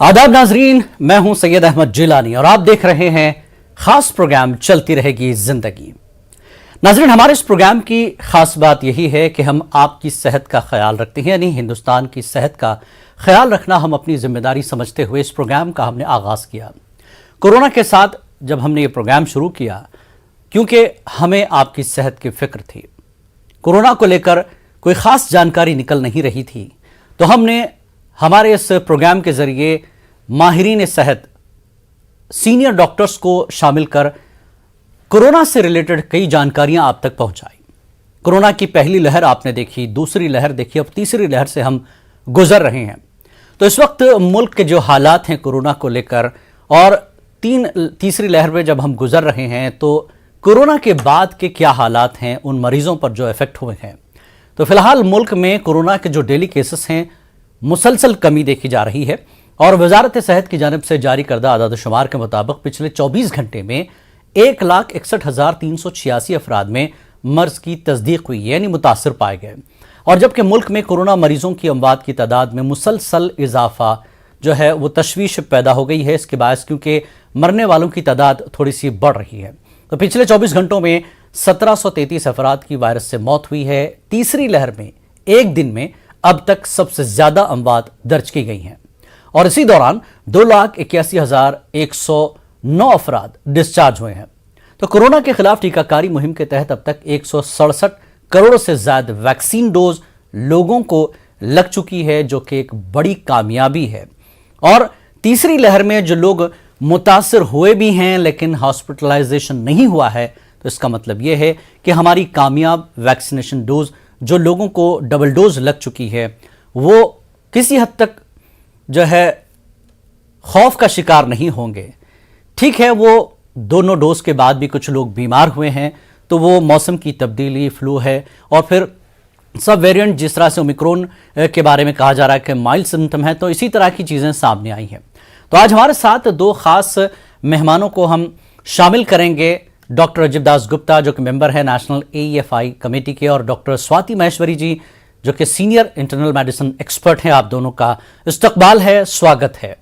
आदाब नाजरीन, मैं हूं सैयद अहमद जिलानी और आप देख रहे हैं खास प्रोग्राम चलती रहेगी जिंदगी। नाजरीन, हमारे इस प्रोग्राम की खास बात यही है कि हम आपकी सेहत का ख्याल रखते हैं, यानी हिंदुस्तान की सेहत का ख्याल रखना हम अपनी जिम्मेदारी समझते हुए इस प्रोग्राम का हमने आगाज किया। कोरोना के साथ जब हमने ये प्रोग्राम शुरू किया, क्योंकि हमें आपकी सेहत की फिक्र थी, कोरोना को लेकर कोई खास जानकारी निकल नहीं रही थी, तो हमने हमारे इस प्रोग्राम के जरिए माहिरीन सेहत, सीनियर डॉक्टर्स को शामिल कर कोरोना से रिलेटेड कई जानकारियां आप तक पहुंचाई। कोरोना की पहली लहर आपने देखी, दूसरी लहर देखी, अब तीसरी लहर से हम गुजर रहे हैं। तो इस वक्त मुल्क के जो हालात हैं कोरोना को लेकर, और तीसरी लहर में जब हम गुजर रहे हैं, तो कोरोना के बाद के क्या हालात हैं उन मरीजों पर जो इफेक्ट हुए हैं। तो फिलहाल मुल्क में कोरोना के जो डेली केसेस हैं मुसलसल कमी देखी जा रही है, और वजारत सेहत की जानिब से जारी करदा आदाद-ओ-शुमार के मुताबिक पिछले 24 घंटे में 1,61,386 अफराद में मर्ज की तस्दीक हुई, यानी मुतासर पाए गए। और जबकि मुल्क में कोरोना मरीजों की अमवात की तादाद में मुसलसल इजाफा जो है वो तशवीश पैदा हो गई है। इसके बायस क्योंकि मरने वालों की तादाद थोड़ी सी बढ़ रही है। तो पिछले 24 घंटों में 1733 अफराद की वायरस से मौत हुई है। तीसरी लहर में एक दिन में अब तक सबसे ज्यादा अमवात दर्ज की गई हैं, और इसी दौरान 2,81,109 अफराद डिस्चार्ज हुए हैं। तो कोरोना के खिलाफ टीकाकारी मुहिम के तहत अब तक 167 करोड़ से ज्यादा वैक्सीन डोज लोगों को लग चुकी है, जो कि एक बड़ी कामयाबी है। और तीसरी लहर में जो लोग मुतासर हुए भी हैं लेकिन हॉस्पिटलाइजेशन नहीं हुआ है, तो इसका मतलब यह है कि हमारी कामयाब वैक्सीनेशन डोज जो लोगों को डबल डोज लग चुकी है, वो किसी हद तक जो है खौफ का शिकार नहीं होंगे। ठीक है, वो दोनों डोज के बाद भी कुछ लोग बीमार हुए हैं, तो वो मौसम की तब्दीली, फ्लू है, और फिर सब वेरिएंट जिस तरह से ओमिक्रॉन के बारे में कहा जा रहा है कि माइल्ड सिम्टम है, तो इसी तरह की चीज़ें सामने आई हैं। तो आज हमारे साथ दो खास मेहमानों को हम शामिल करेंगे। डॉक्टर अजीब दास गुप्ता, जो कि मेंबर है नेशनल AEFI कमेटी के, और डॉक्टर स्वाति महेश्वरी जी, जो कि सीनियर इंटरनल मेडिसिन एक्सपर्ट हैं। आप दोनों का इस्तकबाल है, स्वागत है।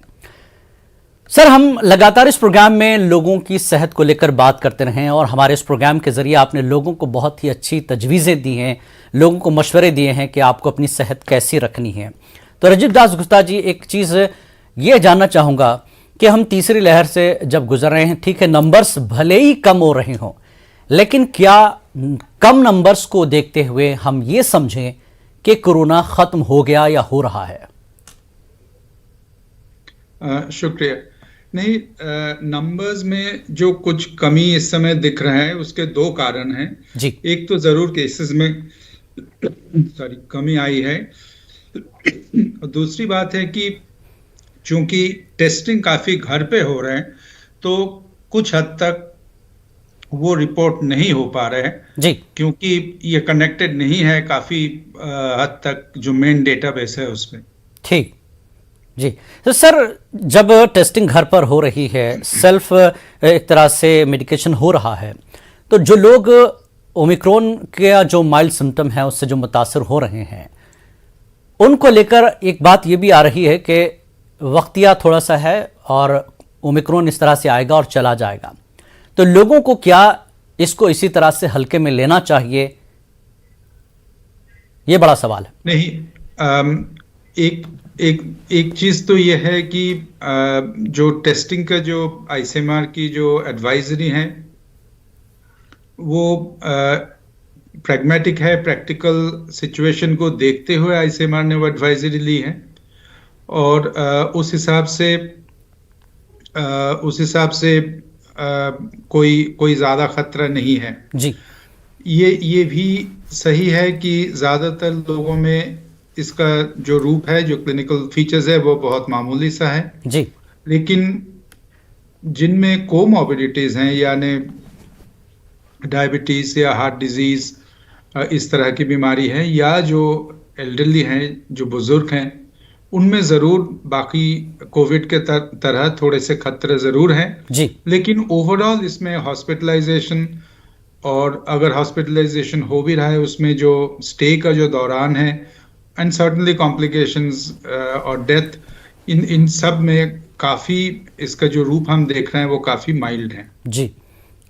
सर, हम लगातार इस प्रोग्राम में लोगों की सेहत को लेकर बात करते रहे हैं, और हमारे इस प्रोग्राम के जरिए आपने लोगों को बहुत ही अच्छी तजवीज़ें दी हैं, लोगों को मशवरे दिए हैं कि आपको अपनी सेहत कैसी रखनी है। तो अजीब दास गुप्ता जी, एक चीज़ ये जानना चाहूँगा कि हम तीसरी लहर से जब गुजर रहे हैं, ठीक है, नंबर्स भले ही कम हो रहे हों, लेकिन क्या कम नंबर्स को देखते हुए हम ये समझें कि कोरोना खत्म हो गया या हो रहा है? शुक्रिया। नहीं, नंबर्स में जो कुछ कमी इस समय दिख रहा है उसके दो कारण हैं जी। एक तो जरूर केसेस में कमी आई है, और दूसरी बात है कि चूंकि टेस्टिंग काफी घर पे हो रहे हैं, तो कुछ हद तक वो रिपोर्ट नहीं हो पा रहे हैं जी, क्योंकि ये कनेक्टेड नहीं है काफी हद तक जो मेन डेटाबेस है उसमें। ठीक जी। तो सर, जब टेस्टिंग घर पर हो रही है, सेल्फ एक तरह से मेडिकेशन हो रहा है, तो जो लोग ओमिक्रॉन के जो माइल्ड सिम्टम है उससे जो मुतासर हो रहे हैं, उनको लेकर एक बात ये भी आ रही है कि वक्तिया थोड़ा सा है और ओमिक्रॉन इस तरह से आएगा और चला जाएगा। तो लोगों को क्या इसको इसी तरह से हल्के में लेना चाहिए? ये बड़ा सवाल है। नहीं, एक चीज तो यह है कि जो टेस्टिंग का जो ICMR की जो एडवाइजरी है वो प्रैग्मेटिक है, प्रैक्टिकल सिचुएशन को देखते हुए ICMR ने वो एडवाइजरी ली है, और उस हिसाब से कोई ज्यादा खतरा नहीं है जी। ये भी सही है कि ज्यादातर लोगों में इसका जो रूप है, जो क्लिनिकल फीचर्स है, वो बहुत मामूली सा है जी। लेकिन जिनमें कोमॉर्बिडिटीज हैं, यानी डायबिटीज या हार्ट डिजीज, इस तरह की बीमारी है, या जो एल्डरली हैं, जो बुजुर्ग हैं, उनमें जरूर बाकी कोविड के तरह थोड़े से खतरे जरूर हैं जी। लेकिन ओवरऑल इसमें हॉस्पिटलाइजेशन, और अगर हॉस्पिटलाइजेशन हो भी रहा है उसमें जो स्टे का जो दौरान है, एंड सर्टनली कॉम्प्लिकेशंस और डेथ, इन इन सब में काफी इसका जो रूप हम देख रहे हैं वो काफी माइल्ड है। जी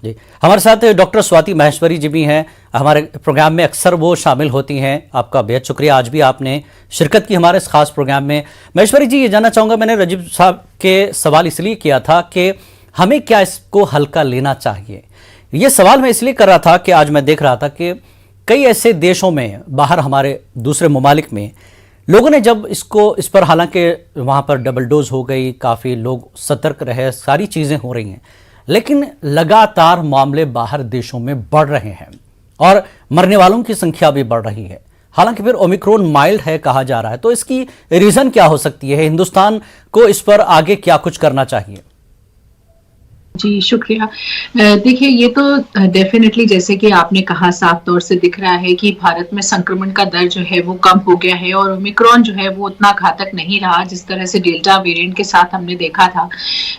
जी, हमारे साथ डॉक्टर स्वाति माहेश्वरी जी भी हैं। हमारे प्रोग्राम में अक्सर वो शामिल होती हैं। आपका बेहद शुक्रिया, आज भी आपने शिरकत की हमारे इस खास प्रोग्राम में। माहेश्वरी जी, ये जानना चाहूँगा, मैंने रजीब साहब के सवाल इसलिए किया था कि हमें क्या इसको हल्का लेना चाहिए। ये सवाल मैं इसलिए कर रहा था कि आज मैं देख रहा था कि कई ऐसे देशों में, बाहर हमारे दूसरे ममालिक में, लोगों ने जब इस पर, हालांकि वहाँ पर डबल डोज हो गई, काफ़ी लोग सतर्क रहे, सारी चीज़ें हो रही हैं, लेकिन लगातार मामले बाहर देशों में बढ़ रहे हैं और मरने वालों की संख्या भी बढ़ रही है। हालांकि फिर ओमिक्रॉन माइल्ड है कहा जा रहा है, तो इसकी रीज़न क्या हो सकती है? हिंदुस्तान को इस पर आगे क्या कुछ करना चाहिए? जी, शुक्रिया। देखिए, ये तो डेफिनेटली जैसे कि आपने कहा, साफ तौर से दिख रहा है कि भारत में संक्रमण का दर जो है वो कम हो गया है और ओमिक्रॉन जो है वो उतना घातक नहीं रहा जिस तरह से डेल्टा वेरिएंट के साथ हमने देखा था।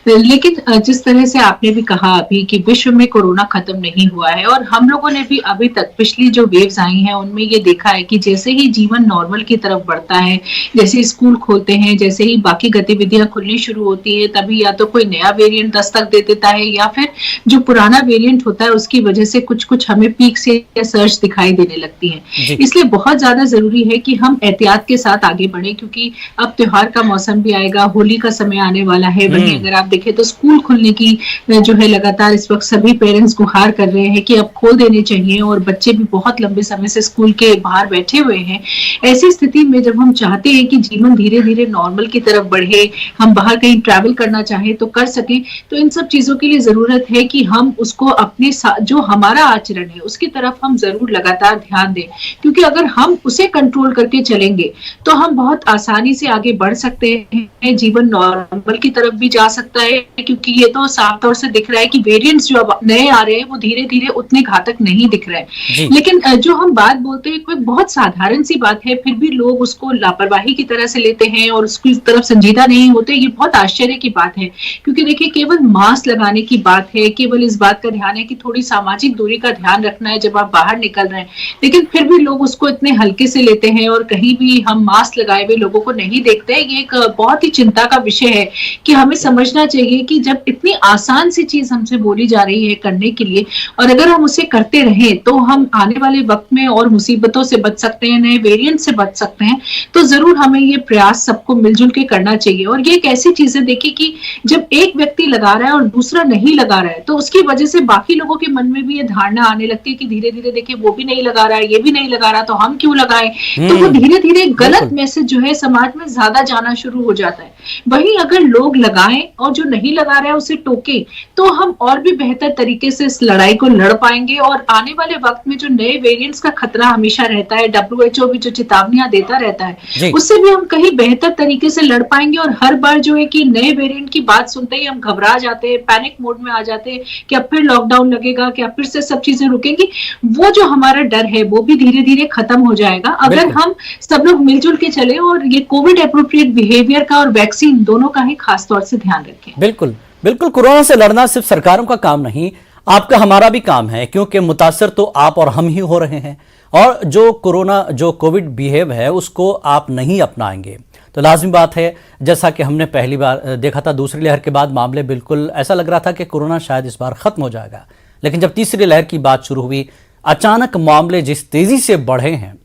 लेकिन जिस तरह से आपने भी कहा अभी कि विश्व में कोरोना खत्म नहीं हुआ है, और हम लोगों ने भी अभी तक पिछली जो वेव्स आई हैं उनमें ये देखा है कि जैसे ही जीवन नॉर्मल की तरफ बढ़ता है, जैसे स्कूल खोलते हैं, जैसे ही बाकी गतिविधियां खुलनी शुरू होती है, तभी या तो कोई नया वेरिएंट दस्तक दे देता है या फिर जो पुराना वेरिएंट होता है उसकी वजह से कुछ कुछ हमें पीक से या सर्ज दिखाई देने लगती है। इसलिए बहुत ज्यादा जरूरी है कि हम एहतियात के साथ आगे बढ़े, क्योंकि अब त्योहार का मौसम भी आएगा, होली का समय आने वाला है। वहीं अगर आप देखें तो स्कूल खुलने की जो है लगातार इस वक्त सभी पेरेंट्स गुहार कर रहे हैं कि अब खोल देने चाहिए, और बच्चे भी बहुत लंबे समय से स्कूल के बाहर बैठे हुए हैं। ऐसी स्थिति में जब हम चाहते हैं कि जीवन धीरे धीरे नॉर्मल की तरफ बढ़े, हम बाहर कहीं ट्रैवल करना चाहें तो कर सकें, तो इन सब चीजों के लिए जरूरत है कि हम उसको अपने जो हमारा आचरण है उसकी तरफ हम जरूर लगातार ध्यान दें, क्योंकि अगर हम उसे कंट्रोल करके चलेंगे तो हम बहुत आसानी से आगे बढ़ सकते हैं, जीवन नॉर्मल की तरफ भी जा सकता है। क्योंकि ये तो साफ तौर से दिख रहा है कि वेरिएंट्स जो अब नए आ रहे हैं वो धीरे धीरे उतने घातक नहीं दिख रहे हैं। लेकिन जो हम बात बोलते हैं कोई बहुत साधारण सी बात है, फिर भी लोग उसको लापरवाही की तरह से लेते हैं और उसकी तरफ संजीदा नहीं होते। ये बहुत आश्चर्य की बात है, क्योंकि देखिए, केवल मास्क लगाने की बात है, केवल इस बात का ध्यान है कि थोड़ी सामाजिक दूरी का ध्यान रखना है जब आप बाहर निकल रहे हैं, लेकिन फिर भी लोग उसको इतने हल्के से लेते हैं और कहीं भी हम मास्क लगाए हुए लोगों को नहीं देखते। ये एक बहुत ही चिंता का विषय है कि हमें समझना चाहिए कि जब इतनी आसान सी चीज हमसे बोली जा रही है करने के लिए, और अगर हम उसे करते रहे तो हम आने वाले वक्त में और मुसीबतों से बच सकते हैं, नए वेरिएंट से बच सकते हैं। तो जरूर हमें ये प्रयास सबको मिलजुल के करना चाहिए। और ये एक ऐसी चीज है, देखिए, कि जब एक व्यक्ति लगा रहा है और दूसरा नहीं लगा रहा है तो उसकी वजह से बाकी लोगों के मन में भी ये धारणा आने लगती है कि धीरे धीरे देखिए वो भी नहीं लगा रहा है, ये भी नहीं लगा रहा, तो हम क्यों लगाएं। तो वो धीरे धीरे गलत मैसेज जो है समाज में ज्यादा जाना शुरू हो जाता है। वहीं अगर लोग लगाएं और जो नहीं लगा रहा है उसे टोके, तो हम और भी बेहतर तरीके से इस लड़ाई को लड़ पाएंगे। और आने वाले वक्त में जो नए वेरिएंट्स का खतरा हमेशा रहता है, WHO भी जो चेतावनियां देता रहता है, उससे भी हम कहीं बेहतर तरीके से लड़ पाएंगे। और हर बार जो है कि नए वेरिएंट की बात सुनते ही हम घबरा जाते हैं, पैनिक मोड में आ जाते हैं कि अब फिर लॉकडाउन लगेगा, कि अब फिर से सब चीजें रुकेंगी। वो जो हमारा डर है वो भी धीरे धीरे खत्म हो जाएगा अगर हम सब लोग मिलजुल के चले और ये कोविड एप्रोप्रिएट बिहेवियर का और वैक्सीन दोनों का ही खास तौर से ध्यान रखें। बिल्कुल बिल्कुल, कोरोना से लड़ना सिर्फ सरकारों का काम नहीं, आपका हमारा भी काम है, क्योंकि मुतासर तो आप और हम ही हो रहे हैं। और जो कोविड बिहेव है उसको आप नहीं अपनाएंगे तो लाजमी बात है, जैसा कि हमने पहली बार देखा था, दूसरी लहर के बाद मामले बिल्कुल ऐसा लग रहा था कि कोरोना शायद इस बार खत्म हो जाएगा, लेकिन जब तीसरी लहर की बात शुरू हुई, अचानक मामले जिस तेजी से बढ़े हैं,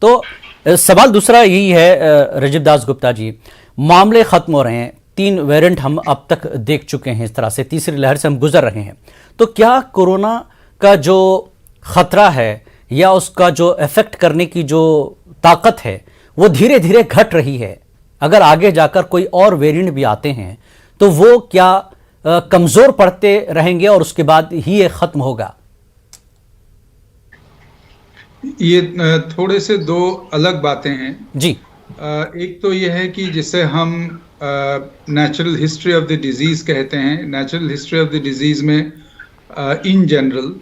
तो सवाल दूसरा यही है रजीब दास गुप्ता जी, मामले खत्म हो रहे हैं, 3 वेरिएंट हम अब तक देख चुके हैं, इस तरह से तीसरी लहर से हम गुजर रहे हैं, तो क्या कोरोना का जो खतरा है या उसका जो इफेक्ट करने की जो ताकत है वो धीरे धीरे घट रही है? अगर आगे जाकर कोई और वेरिएंट भी आते हैं तो वो क्या कमजोर पड़ते रहेंगे और उसके बाद ही ये खत्म होगा? ये थोड़े से दो अलग बातें हैं जी। एक तो ये है कि जिसे हम natural history of the disease कहते हैं। Natural history of the disease में इन जनरल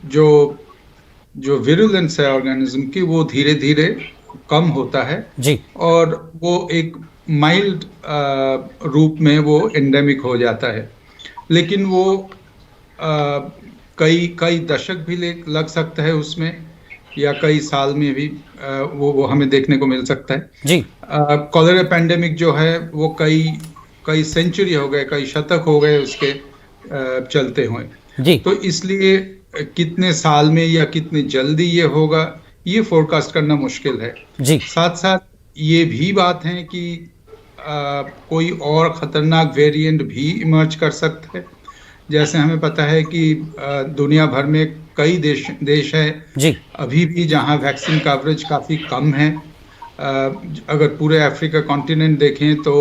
जो विरुलेंस है ऑर्गेनिज्म की वो धीरे धीरे कम होता है जी, और वो एक माइल्ड रूप में वो एंडेमिक हो जाता है। लेकिन वो कई दशक भी लग सकता है उसमें, या कई साल में भी वो हमें देखने को मिल सकता है। जी। कॉलेरा पेंडेमिक जो है वो कई सेंचुरी हो गए, कई शतक हो गए उसके चलते हुए। जी। तो इसलिए कितने साल में या कितने जल्दी ये होगा, ये फोरकास्ट करना मुश्किल है। जी। साथ साथ ये भी बात है कि कोई और खतरनाक वेरिएंट भी इमर्ज कर सकता है। जैसे हमें पता है कि दुनिया भर में कई देश है जी। अभी भी जहां वैक्सीन कवरेज काफी कम है। अगर पूरे अफ्रीका कॉन्टिनेंट देखें तो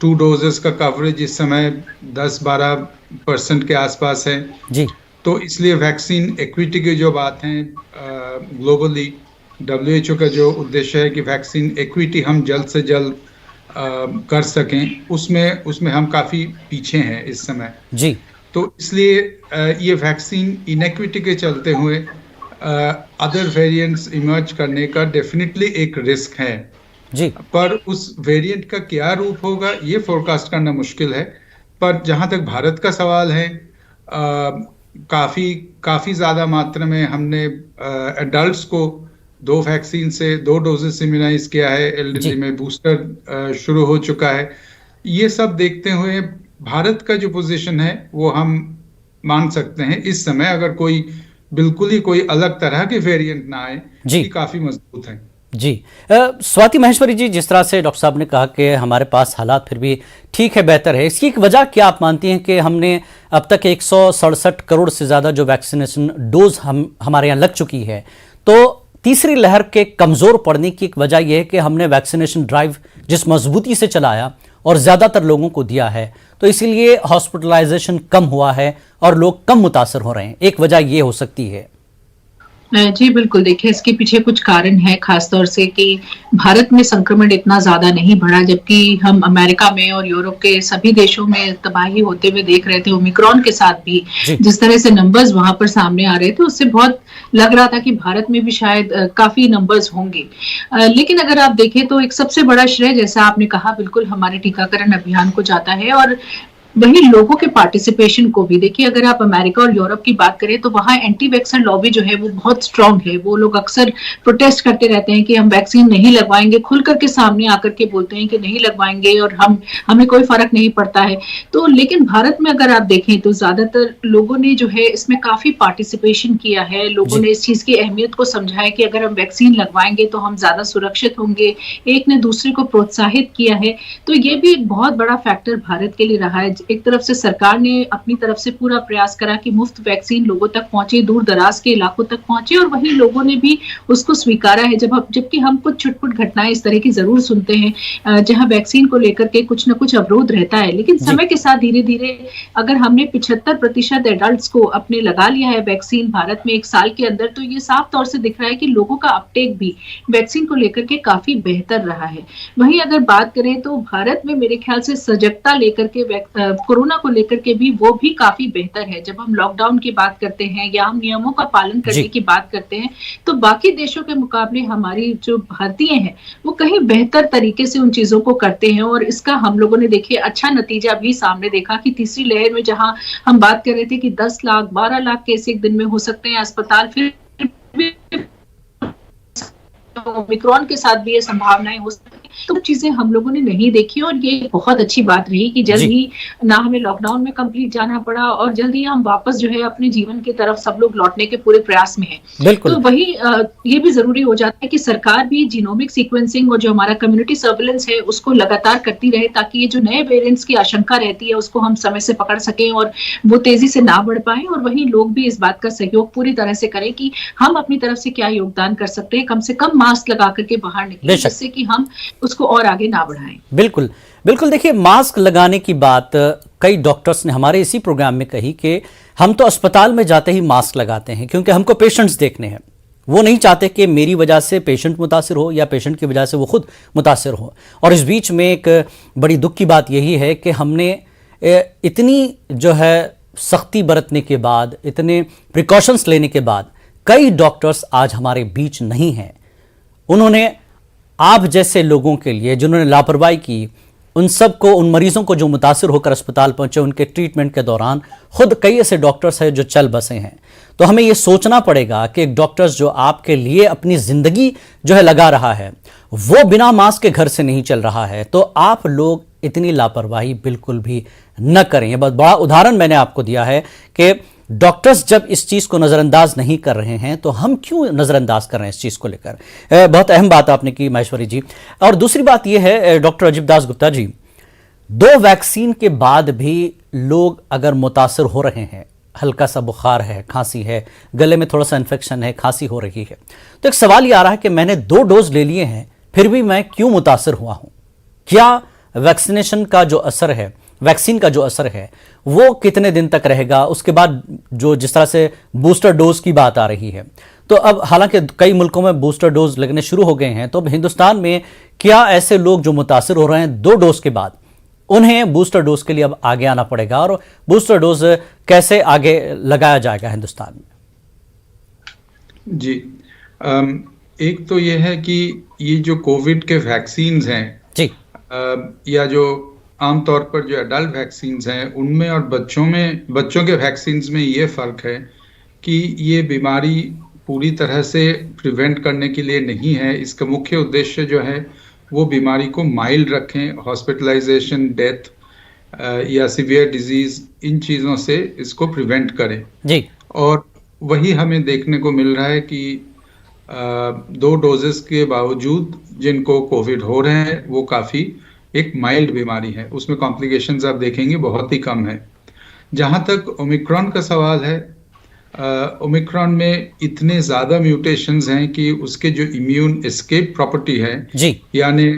2 डोजेस का कवरेज इस समय 10-12% के आसपास है। जी। तो इसलिए वैक्सीन इक्विटी की जो बात है ग्लोबली WHO का जो उद्देश्य है कि वैक्सीन इक्विटी हम जल्द से जल्द कर सकें, उसमें हम काफी पीछे हैं इस समय। जी। तो इसलिए ये वैक्सीन इनइक्विटी के चलते हुए अदर वेरिएंट्स इमर्ज करने का डेफिनेटली एक रिस्क है। जी। पर उस वेरिएंट का क्या रूप होगा ये फोरकास्ट करना मुश्किल है। पर जहां तक भारत का सवाल है, काफी ज्यादा मात्रा में हमने एडल्ट्स को 2 डोजेस इम्यूनाइज किया है। एल्डरली में बूस्टर शुरू हो चुका है। ये सब देखते हुए भारत का जो पोजीशन है वो हम मान सकते हैं इस समय, अगर बिल्कुल ही कोई अलग तरह के वेरिएंट ना आए, जी, काफी मजबूत है। जी। स्वाति महेश्वरी जी, जिस तरह से डॉक्टर साहब ने कहा कि हमारे पास हालात फिर भी ठीक है, बेहतर है, इसकी एक वजह क्या आप मानती हैं कि हमने अब तक 167 करोड़ से ज़्यादा जो वैक्सीनेशन डोज हमारे यहाँ लग चुकी है, तो तीसरी लहर के कमज़ोर पड़ने की एक वजह यह है कि हमने वैक्सीनेशन ड्राइव जिस मजबूती से चलाया और ज़्यादातर लोगों को दिया है, तो इसीलिए हॉस्पिटलाइजेशन कम हुआ है और लोग कम मुतासर हो रहे हैं। एक वजह यह हो सकती है। जी बिल्कुल, देखिए इसके पीछे कुछ कारण है, खासतौर से कि भारत में संक्रमण इतना ज्यादा नहीं बढ़ा, जबकि हम अमेरिका में और यूरोप के सभी देशों में तबाही होते हुए देख रहे थे। ओमिक्रॉन के साथ भी जिस तरह से नंबर्स वहां पर सामने आ रहे थे, उससे बहुत लग रहा था कि भारत में भी शायद काफी नंबर्स होंगे। लेकिन अगर आप देखें तो एक सबसे बड़ा श्रेय, जैसा आपने कहा, बिल्कुल हमारे टीकाकरण अभियान को जाता है, और वही लोगों के पार्टिसिपेशन को भी। देखिए अगर आप अमेरिका और यूरोप की बात करें तो वहां एंटी वैक्सीन लॉबी जो है वो बहुत स्ट्रांग है। वो लोग अक्सर प्रोटेस्ट करते रहते हैं कि हम वैक्सीन नहीं लगवाएंगे, खुल करके सामने आकर के बोलते हैं कि नहीं लगवाएंगे और हमें कोई फर्क नहीं पड़ता है। तो लेकिन भारत में अगर आप देखें तो ज्यादातर लोगों ने जो है इसमें काफी पार्टिसिपेशन किया है। लोगों ने इस चीज की अहमियत को समझा है कि अगर हम वैक्सीन लगवाएंगे तो हम ज्यादा सुरक्षित होंगे। एक ने दूसरे को प्रोत्साहित किया है, तो ये भी एक बहुत बड़ा फैक्टर भारत के लिए रहा है। एक तरफ से सरकार ने अपनी तरफ से पूरा प्रयास करा कि मुफ्त वैक्सीन लोगों तक पहुंचे, दूर दराज के इलाकों तक पहुंचे, और वहीं लोगों ने भी उसको स्वीकारा है। जबकि हम कुछ छुटपुट घटनाएं इस तरह की जरूर सुनते हैं जहां वैक्सीन को लेकर के कुछ न कुछ अवरोध रहता है, लेकिन समय के साथ धीरे धीरे अगर हमने 75% एडल्ट्स को अपने लगा लिया है वैक्सीन भारत में 1 साल के अंदर, तो ये साफ तौर से दिख रहा है कि लोगों का अपटेक भी वैक्सीन को लेकर के काफी बेहतर रहा है। वहीं अगर बात करें तो भारत में मेरे ख्याल से सजगता लेकर के कोरोना को लेकर के भी वो भी काफी बेहतर है। जब हम लॉकडाउन की बात करते हैं या हम नियमों का पालन करने की बात करते हैं, तो बाकी देशों के मुकाबले हमारी जो भारतीय हैं वो कहीं बेहतर तरीके से उन चीजों को करते हैं, और इसका हम लोगों ने देखिए अच्छा नतीजा भी सामने देखा कि तीसरी लहर में जहां हम बात कर रहे थे कि 10 लाख 12 लाख केस एक दिन में हो सकते हैं अस्पताल, फिर भी ओमिक्रॉन के साथ भी ये संभावनाएं हो सकती हैं। तो चीजें हम लोगों ने नहीं देखी, और ये बहुत अच्छी बात रही कि जल्द ही ना हमें लॉकडाउन में कंप्लीट जाना पड़ा, और जल्द ही हम वापस जो है अपने जीवन की तरफ सब लोग लौटने के पूरे प्रयास में हैं। तो वही ये भी जरूरी हो जाता है कि सरकार भी जीनोमिक सीक्वेंसिंग और जो हमारा कम्युनिटी सर्विलेंस है उसको लगातार करती रहे, ताकि ये जो नए वेरिएंट्स की आशंका रहती है उसको हम समय से पकड़ सकें और वो तेजी से ना बढ़ पाए। और वहीं लोग भी इस बात का सहयोग पूरी तरह से करें कि हम अपनी तरफ से क्या योगदान कर सकते हैं, कम से कम मास्क लगा करके बाहर निकलें, जिससे कि हम उसको और आगे ना बढ़ाएं। बिल्कुल बिल्कुल। देखिए, मास्क लगाने की बात कई डॉक्टर्स ने हमारे इसी प्रोग्राम में कही कि हम तो अस्पताल में जाते ही मास्क लगाते हैं क्योंकि हमको पेशेंट्स देखने हैं। वो नहीं चाहते कि मेरी वजह से पेशेंट मुतासिर हो या पेशेंट की वजह से वो खुद मुतासिर हो। और इस बीच में एक बड़ी दुख की बात यही है कि हमने इतनी जो है सख्ती बरतने के बाद, इतने प्रिकॉशंस लेने के बाद, कई डॉक्टर्स आज हमारे बीच नहीं हैं। उन्होंने आप जैसे लोगों के लिए जिन्होंने लापरवाही की, उन सबको, उन मरीजों को जो मुतासिर होकर अस्पताल पहुंचे, उनके ट्रीटमेंट के दौरान खुद कई ऐसे डॉक्टर्स हैं जो चल बसे हैं। तो हमें ये सोचना पड़ेगा कि एक डॉक्टर्स जो आपके लिए अपनी जिंदगी जो है लगा रहा है, वो बिना मास्क के घर से नहीं चल रहा है, तो आप लोग इतनी लापरवाही बिल्कुल भी न करें। ये बहुत बड़ा उदाहरण मैंने आपको दिया है कि डॉक्टर्स जब इस चीज को नजरअंदाज नहीं कर रहे हैं तो हम क्यों नजरअंदाज कर रहे हैं इस चीज को लेकर। बहुत अहम बात आपने की माहेश्वरी जी। और दूसरी बात यह है डॉक्टर अजीब दास गुप्ता जी, 2 वैक्सीन के बाद भी लोग अगर मुतासर हो रहे हैं, हल्का सा बुखार है, खांसी है, गले में थोड़ा सा इन्फेक्शन है, खांसी हो रही है, तो एक सवाल ये आ रहा है कि मैंने 2 डोज ले लिए हैं फिर भी मैं क्यों मुतासर हुआ हूं। क्या वैक्सीनेशन का जो असर है, वैक्सीन का जो असर है, वो कितने दिन तक रहेगा? उसके बाद जो जिस तरह से बूस्टर डोज की बात आ रही है, तो अब हालांकि कई मुल्कों में बूस्टर डोज लगने शुरू हो गए हैं, तो अब हिंदुस्तान में क्या ऐसे लोग जो मुतासर हो रहे हैं 2 डोज के बाद, उन्हें बूस्टर डोज के लिए अब आगे आना पड़ेगा, और बूस्टर डोज कैसे आगे लगाया जाएगा हिंदुस्तान में? जी, एक तो ये है कि ये जो कोविड के वैक्सीन्स हैं जी, या जो आमतौर पर जो एडल्ट वैक्सीन्स हैं उनमें और बच्चों के वैक्सीन्स में ये फर्क है कि ये बीमारी पूरी तरह से प्रिवेंट करने के लिए नहीं है। इसका मुख्य उद्देश्य जो है वो बीमारी को माइल्ड रखें, हॉस्पिटलाइजेशन, डेथ या सीवियर डिजीज, इन चीज़ों से इसको प्रिवेंट करें जी। और वही हमें देखने को मिल रहा है कि 2 डोजेस के बावजूद जिनको कोविड हो रहे हैं वो काफ़ी एक माइल्ड बीमारी है, उसमें कॉम्प्लिकेशंस आप देखेंगे बहुत ही कम है। जहाँ तक ओमिक्रॉन का सवाल है, ओमिक्रॉन में इतने ज़्यादा म्यूटेशंस हैं कि उसके जो इम्यून एस्केप प्रॉपर्टी है जी, यानी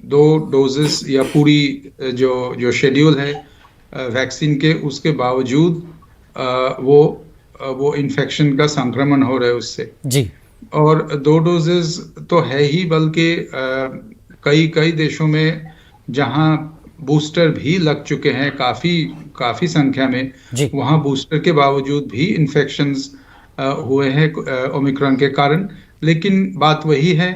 2 डोजेस या पूरी जो शेड्यूल है वैक्सीन के, उसके बावजूद वो इन्फेक्शन का संक्रमण हो रहा है उससे जी, और 2 डोजेस तो है ही, बल्कि कई देशों में जहां बूस्टर भी लग चुके हैं काफी संख्या में, वहां बूस्टर के बावजूद भी इन्फेक्शंस हुए हैं ओमिक्रॉन के कारण। लेकिन बात वही है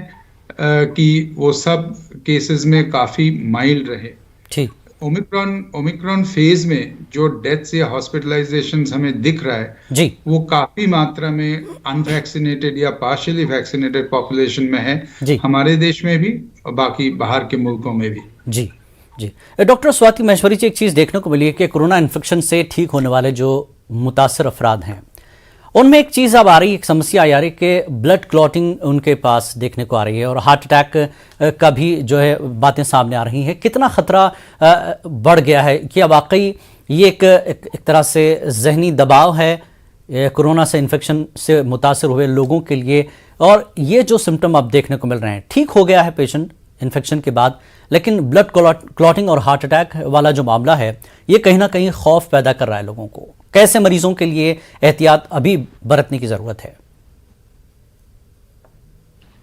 कि वो सब केसेस में काफी माइल्ड रहे। ठीक। ओमिक्रॉन फेज में जो डेथ्स या हॉस्पिटलाइजेशंस हमें दिख रहा है जी, वो काफी मात्रा में अनवैक्सीनेटेड या पार्शियली वैक्सीनेटेड पॉपुलेशन में है जी, हमारे देश में भी और बाकी बाहर के मुल्कों में भी। जी जी। डॉक्टर स्वाति माहेश्वरी जी, एक चीज़ देखने को मिली है कि कोरोना इन्फेक्शन से ठीक होने वाले जो मुतासर अफराद हैं उनमें एक चीज़ अब आ रही है, एक समस्या आ रही है कि ब्लड क्लॉटिंग उनके पास देखने को आ रही है और हार्ट अटैक का भी जो है बातें सामने आ रही हैं। कितना ख़तरा बढ़ गया है? क्या वाकई ये एक तरह से जहनी दबाव है कोरोना से इन्फेक्शन से मुतासर हुए लोगों के लिए? और ये जो सिम्टम अब देखने को मिल रहे हैं, ठीक हो गया है पेशेंट इन्फेक्शन के बाद, लेकिन ब्लड क्लॉटिंग और हार्ट अटैक वाला जो मामला है ये कहीं ना कहीं खौफ पैदा कर रहा है लोगों को। कैसे मरीजों के लिए एहतियात अभी बरतने की जरूरत है?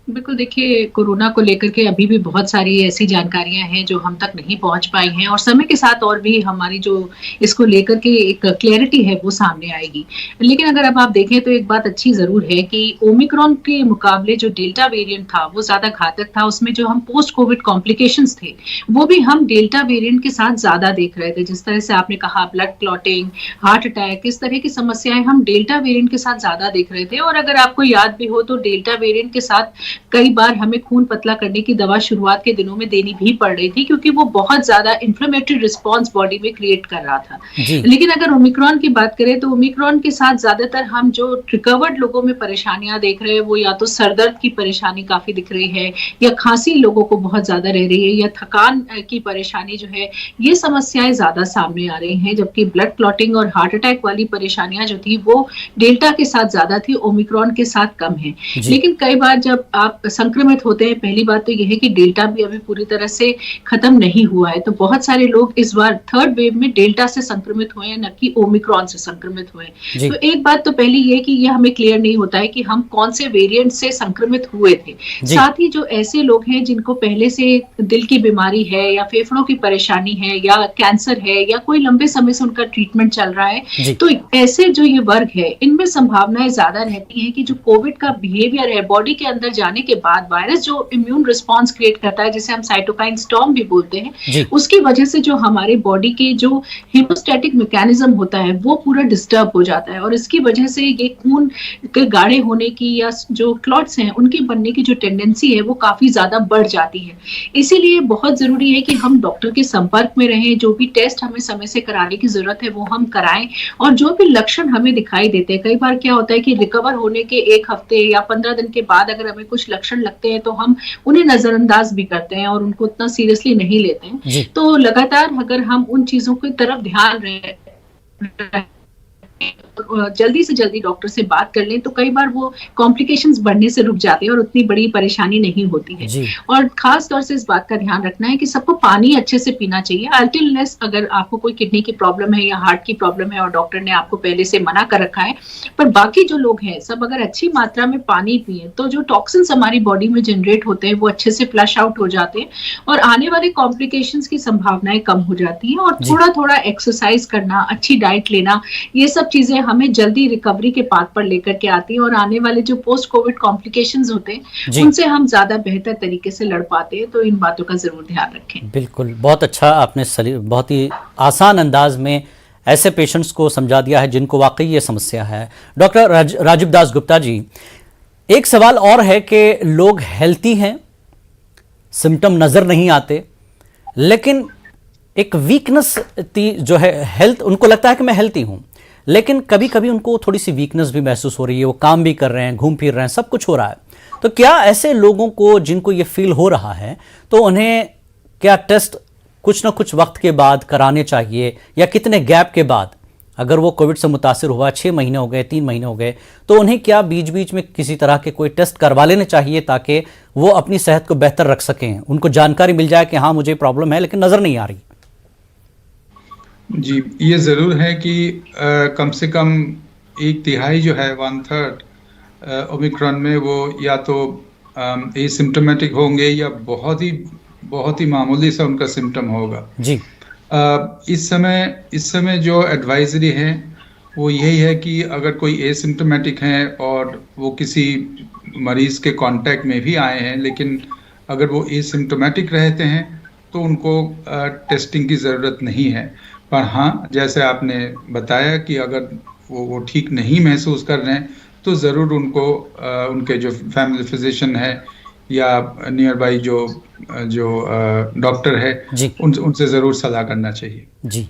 बिल्कुल, देखिए कोरोना को लेकर के अभी भी बहुत सारी ऐसी जानकारियां हैं जो हम तक नहीं पहुंच पाई हैं और समय के साथ और भी हमारी जो इसको लेकर के एक क्लैरिटी है वो सामने आएगी। लेकिन अगर अब आप देखें तो एक बात अच्छी जरूर है कि ओमिक्रॉन के मुकाबले जो डेल्टा वेरिएंट था वो ज्यादा घातक था। उसमें जो हम पोस्ट कोविड कॉम्प्लिकेशंस थे वो भी हम डेल्टा वेरिएंट के साथ ज्यादा देख रहे थे। जिस तरह से आपने कहा ब्लड क्लॉटिंग, हार्ट अटैक, इस तरह की समस्याएं हम डेल्टा वेरिएंट के साथ ज्यादा देख रहे थे। और अगर आपको याद भी हो तो डेल्टा वेरिएंट के साथ कई बार हमें खून पतला करने की दवा शुरुआत के दिनों में देनी भी पड़ रही थी क्योंकि वो बहुत ज्यादा इन्फ्लेमेटरी रिस्पांस बॉडी में क्रिएट कर रहा था। लेकिन अगर ओमिक्रॉन की बात करें तो ओमिक्रॉन के साथ ज्यादातर हम जो रिकवर्ड लोगों में परेशानियां देख रहे हैं वो या तो सरदर्द की परेशानी काफी दिख रही है या खांसी लोगों को बहुत ज्यादा रह रही है या थकान की परेशानी जो है, ये समस्याएं ज्यादा सामने आ रही हैं। जबकि ब्लड क्लॉटिंग और हार्ट अटैक वाली परेशानियां जो थी वो डेल्टा के साथ ज्यादा थी, ओमिक्रॉन के साथ कम है। लेकिन कई बार जब आप संक्रमित होते हैं, पहली बात तो यह है कि डेल्टा भी अभी पूरी तरह से खत्म नहीं हुआ है। तो बहुत सारे लोग इस बार थर्ड वेव में डेल्टा से संक्रमित हुए हैं, न कि ओमिक्रॉन से संक्रमित हुए हैं। तो एक बात तो पहली ये कि ये हमें क्लियर नहीं होता है कि हम कौन से वेरिएंट से संक्रमित हुए थे। साथ ही जो ऐसे लोग हैं जिनको पहले से दिल की बीमारी है या फेफड़ों की परेशानी है या कैंसर है या कोई लंबे समय से उनका ट्रीटमेंट चल रहा है, तो ऐसे जो ये वर्ग है इनमें संभावनाएं ज्यादा रहती है कि जो कोविड का बिहेवियर है बॉडी के अंदर जाने के बाद वायरस जो इम्यून रिस्पॉन्स क्रिएट करता है, जिसे हम साइटोकाइन स्टॉर्म भी बोलते हैं, उसकी वजह से जो हमारे बॉडी के जो हीमोस्टैटिक मैकेनिज्म होता है वो पूरा डिस्टर्ब हो जाता है, और इसकी वजह से ये खून के गाढ़े होने की या जो क्लॉट्स हैं उनके बनने की जो टेंडेंसी है वो काफी ज्यादा बढ़ जाती है। इसीलिए बहुत जरूरी है कि हम डॉक्टर के संपर्क में रहें, जो भी टेस्ट हमें समय से कराने की जरूरत है वो हम कराएं, और जो भी लक्षण हमें दिखाई देते हैं, कई बार क्या होता है कि रिकवर होने के 1 हफ्ते या 15 दिन के बाद अगर हमें कुछ लक्षण लगते हैं तो हम उन्हें नजरअंदाज भी करते हैं और उनको उतना सीरियसली नहीं लेते हैं। तो लगातार अगर हम उन चीजों की तरफ ध्यान रहे, जल्दी से जल्दी डॉक्टर से बात कर लें, तो कई बार वो कॉम्प्लिकेशंस बढ़ने से रुक जाते हैं और उतनी बड़ी परेशानी नहीं होती है। और खास तौर से इस बात का ध्यान रखना है कि सबको पानी अच्छे से पीना चाहिए। अल्टिलनेस अगर आपको कोई किडनी की प्रॉब्लम है या हार्ट की प्रॉब्लम है और डॉक्टर ने आपको पहले से मना कर रखा है, पर बाकी जो लोग हैं सब अगर अच्छी मात्रा में पानी पिए तो जो टॉक्सिन्स हमारी बॉडी में जनरेट होते हैं वो अच्छे से फ्लश आउट हो जाते हैं और आने वाले कॉम्प्लिकेशंस की संभावनाएं कम हो जाती हैं। और थोड़ा थोड़ा एक्सरसाइज करना, अच्छी डाइट लेना, ये सब चीजें हमें जल्दी रिकवरी के पाथ पर लेकर के आती है और आने वाले जो पोस्ट कोविड कॉम्प्लिकेशंस होते हैं उनसे हम ज्यादा बेहतर तरीके से लड़ पाते हैं। तो इन बातों का जरूर ध्यान रखें। बिल्कुल, बहुत अच्छा आपने बहुत ही आसान अंदाज में ऐसे पेशेंट्स को समझा दिया है जिनको वाकई ये समस्या है। डॉक्टर राजीव दास गुप्ता जी, एक सवाल और है कि लोग हेल्थी हैं, सिम्टम नजर नहीं आते, लेकिन एक वीकनेस जो है हेल्थ, उनको लगता है कि मैं हेल्थी हूं, लेकिन कभी कभी उनको थोड़ी सी वीकनेस भी महसूस हो रही है, वो काम भी कर रहे हैं, घूम फिर रहे हैं, सब कुछ हो रहा है। तो क्या ऐसे लोगों को जिनको ये फील हो रहा है तो उन्हें क्या टेस्ट कुछ ना कुछ वक्त के बाद कराने चाहिए, या कितने गैप के बाद? अगर वो कोविड से मुतासिर हुआ 6 महीने हो गए, 3 महीने हो गए, तो उन्हें क्या बीच बीच में किसी तरह के कोई टेस्ट करवा लेने चाहिए ताकि वो अपनी सेहत को बेहतर रख सकें, उनको जानकारी मिल जाए कि हाँ मुझे प्रॉब्लम है लेकिन नजर नहीं आ रही? जी, ये ज़रूर है कि कम से कम 1/3 जो है, 1/3 ओमिक्रॉन में वो या तो एसिम्टोमेटिक होंगे या बहुत ही मामूली सा उनका सिम्टम होगा। जी। इस समय जो एडवाइजरी है वो यही है कि अगर कोई एसिम्टोमेटिक है और वो किसी मरीज के कांटेक्ट में भी आए हैं, लेकिन अगर वो एसिम्टोमेटिक रहते हैं तो उनको टेस्टिंग की ज़रूरत नहीं है। पर हाँ, जैसे आपने बताया कि अगर वो ठीक नहीं महसूस कर रहे हैं तो ज़रूर उनको उनके जो फैमिली फिजिशियन है या नियर बाई जो डॉक्टर है उनसे ज़रूर सलाह करना चाहिए। जी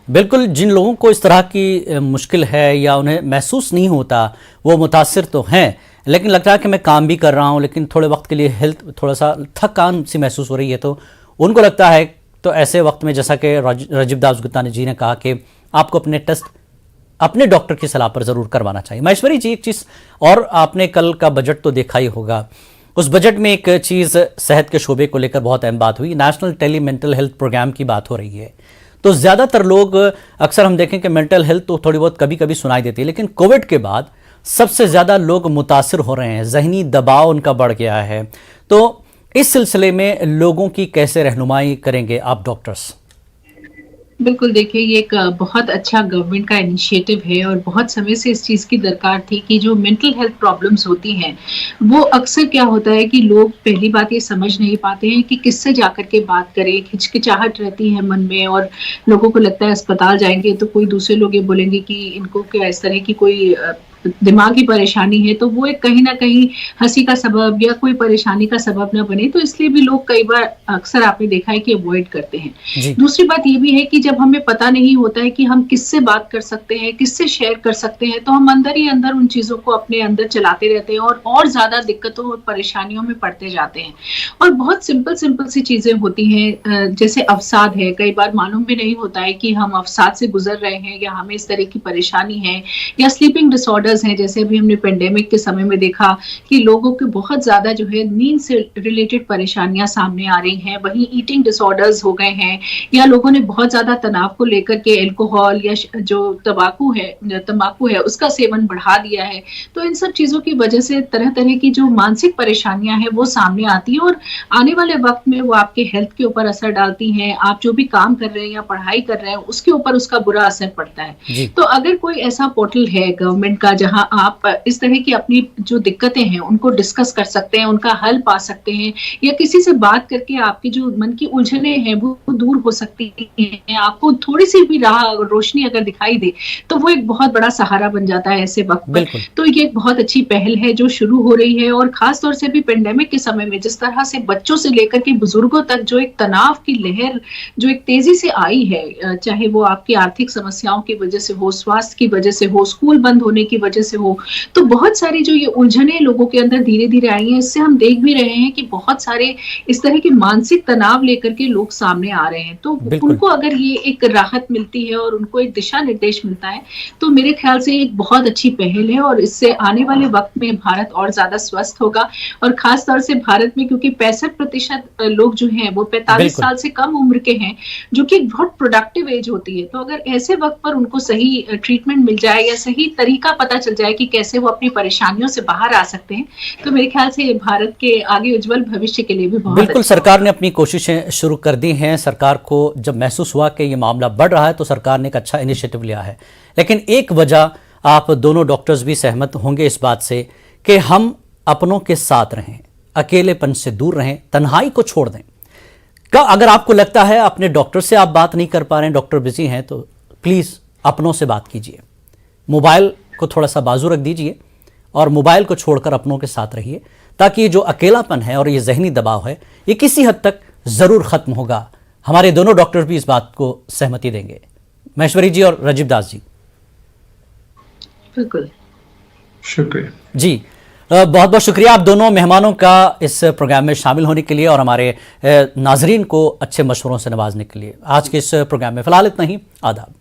बिल्कुल, जिन लोगों को इस तरह की मुश्किल है या उन्हें महसूस नहीं होता, वो मुतासिर तो हैं, लेकिन लगता है कि मैं काम भी कर रहा हूँ लेकिन थोड़े वक्त के लिए हेल्थ थोड़ा सा थकान सी महसूस हो रही है, तो उनको लगता है, तो ऐसे वक्त में जैसा कि राजीव दास गुप्ता जी ने कहा कि आपको अपने टेस्ट अपने डॉक्टर की सलाह पर ज़रूर करवाना चाहिए। महेश्वरी जी, एक चीज़ और, आपने कल का बजट तो देखा ही होगा, उस बजट में एक चीज़ सेहत के शोबे को लेकर बहुत अहम बात हुई, national tele mental health program की बात हो रही है। तो ज़्यादातर लोग, अक्सर हम देखें कि मेंटल हेल्थ तो थोड़ी बहुत कभी कभी सुनाई देती है, लेकिन कोविड के बाद सबसे ज़्यादा लोग मुतासिर हो रहे हैं, जहनी दबाव उनका बढ़ गया है। तो इस सिलसिले में लोगों की कैसे रहनुमाई करेंगे आप डॉक्टर्स? बिल्कुल, देखिए ये एक बहुत अच्छा गवर्नमेंट का इनिशिएटिव है और बहुत समय से इस चीज़ की दरकार थी कि जो मेंटल हेल्थ प्रॉब्लम्स होती हैं वो अक्सर क्या होता है कि लोग पहली बात ये समझ नहीं पाते हैं कि किससे जाकर के बात करें, हिचकिचाहट रहती है मन में और लोगों को लगता है अस्पताल जाएंगे तो कोई दूसरे लोग ये बोलेंगे कि इनको क्या इस तरह की कोई दिमागी परेशानी है, तो वो एक कहीं ना कहीं हंसी का सबब या कोई परेशानी का सबब ना बने, तो इसलिए भी लोग कई बार अक्सर आपने देखा है कि अवॉइड करते हैं। दूसरी बात ये भी है कि जब हमें पता नहीं होता है कि हम किससे बात कर सकते हैं, किससे शेयर कर सकते हैं, तो हम अंदर ही अंदर उन चीजों को अपने अंदर चलाते रहते हैं और ज्यादा दिक्कतों और परेशानियों में पड़ते जाते हैं। और बहुत सिंपल सी चीजें होती हैं, जैसे अवसाद है, कई बार मालूम भी नहीं होता है कि हम अवसाद से गुजर रहे हैं या हमें इस तरह की परेशानी है, या स्लीपिंग डिसऑर्डर्स हैं, जैसे अभी हमने पेंडेमिक के समय में देखा कि लोगों के बहुत ज्यादा जो है नींद से रिलेटेड परेशानियां सामने आ रही हैं, वहीं ईटिंग डिसऑर्डर्स हो गए हैं, या लोगों ने बहुत ज्यादा तनाव को लेकर के अल्कोहल या जो तंबाकू है उसका सेवन बढ़ा दिया है। तो इन सब चीजों की वजह से तरह तरह की जो मानसिक परेशानियां हैं वो सामने आती है और आने वाले वक्त में वो आपके हेल्थ के ऊपर असर डालती हैं। आप जो भी काम कर रहे हैं या पढ़ाई कर रहे हैं उसके ऊपर उसका बुरा असर पड़ता है। तो अगर कोई ऐसा पोर्टल है गवर्नमेंट का जहां आप इस तरह की अपनी जो दिक्कतें हैं उनको डिस्कस कर सकते हैं, उनका हल पा सकते हैं, या किसी से बात करके आपकी जो मन की उलझने हैं वो दूर हो सकती हैं। आपको थोड़ी सी भी राह रोशनी अगर दिखाई दे तो वो एक बहुत बड़ा सहारा बन जाता है ऐसे वक्त पर। तो ये एक बहुत अच्छी पहल है जो शुरू हो रही है, और खास तौर से भी पेंडेमिक के समय में जिस तरह से बच्चों से लेकर के बुजुर्गों तक जो एक तनाव की लहर जो एक तेजी से आई है, चाहे वो आपकी आर्थिक समस्याओं की वजह से हो, स्वास्थ्य की वजह से हो, स्कूल बंद होने की वजह से हो, तो बहुत सारी जो ये उलझने लोगों के अंदर धीरे धीरे आई हैं। इससे हम देख भी रहे हैं कि बहुत सारे इस तरह के मानसिक तनाव लेकर के लोग सामने आ रहे हैं। तो उनको अगर ये एक राहत मिलती है और उनको एक दिशा निर्देश मिलता है तो मेरे ख्याल से एक बहुत अच्छी पहल है, और इससे आने वाले वक्त में भारत और ज्यादा स्वस्थ होगा। और खास तौर से भारत में क्योंकि 65% लोग जो हैं वो 45 साल से कम उम्र के हैं, जो कि बहुत प्रोडक्टिव एज होती है। तो अगर ऐसे वक्त पर उनको सही ट्रीटमेंट मिल जाए या सही तरीका पता चल जाए कि कैसे वो अपनी परेशानियों से बाहर आ सकते हैं, तो मेरे ख्याल से भारत के आगे उज्जवल भविष्य के लिए भी बहुत बिल्कुल सरकार ने अपनी कोशिशें शुरू कर दी हैं। सरकार को जब महसूस हुआ कि ये मामला बढ़ रहा है तो सरकार ने एक अच्छा इनिशिएटिव लिया है। लेकिन एक वजह आप दोनों डॉक्टर्स भी सहमत होंगे इस बात से कि हम अपनों के साथ रहें, अकेलेपन से दूर रहें, तन्हाई को छोड़ दें। अगर आपको लगता है अपने डॉक्टर से आप बात नहीं कर पा रहे हैं, डॉक्टर बिजी हैं, तो प्लीज़ अपनों से बात कीजिए। मोबाइल को थोड़ा सा बाजू रख दीजिए और मोबाइल को छोड़कर अपनों के साथ रहिए, ताकि ये जो अकेलापन है और ये जहनी दबाव है ये किसी हद तक ज़रूर ख़त्म होगा। हमारे दोनों डॉक्टर भी इस बात को सहमति देंगे, महेश्वरी जी और राजीव दास जी। बिल्कुल, शुक्रिया जी। बहुत बहुत शुक्रिया आप दोनों मेहमानों का इस प्रोग्राम में शामिल होने के लिए और हमारे नाजरीन को अच्छे मशवरों से नवाजने के लिए। आज के इस प्रोग्राम में फ़िलहाल इतना ही। आदाब।